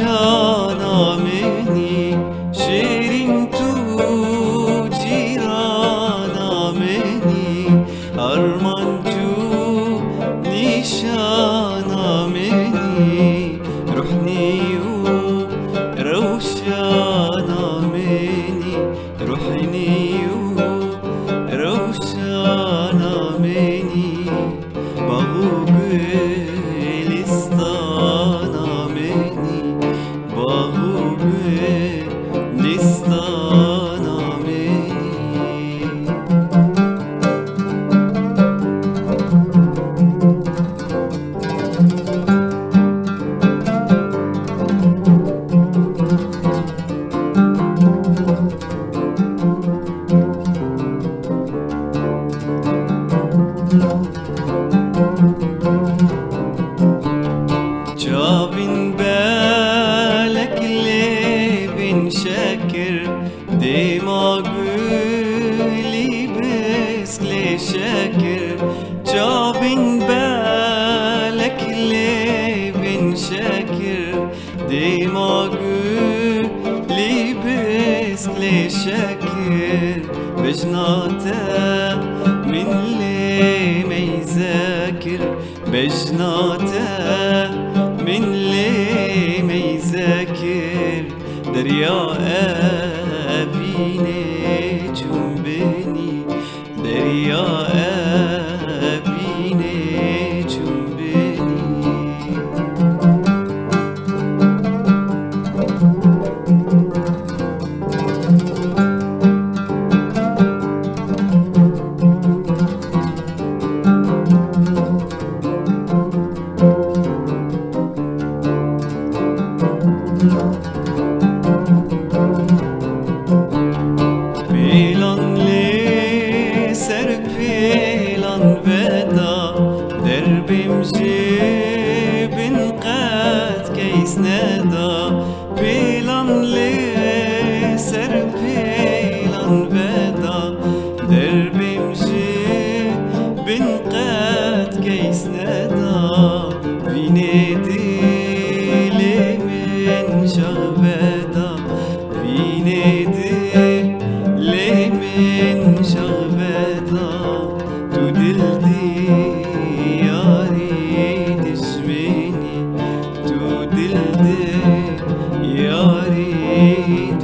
نشانامنی شیرین تو جیرانامنی arman جو نشانامنی روحني وروشانامني روحني وروشانامني باغوك لستانامني باغوك لستانامني جابن بالك لبن شاكر دماغي بس لشاكر جابن بالك لبن شاكر دماغي بس لشاكر بجناته من اللي ما يذاكر بجناته من اللي ما يذاكر دريا أبيني جنبني دريا أبيني جنبني Pilan li ser pilan veda derbim jibin qad keys neda Pilan li ser pilan veda derbim jibin qad keys neda Vinedi limin şahveda Vinedi من شغبتا تدلدي يا ريت تشميني تدلدي يا ريت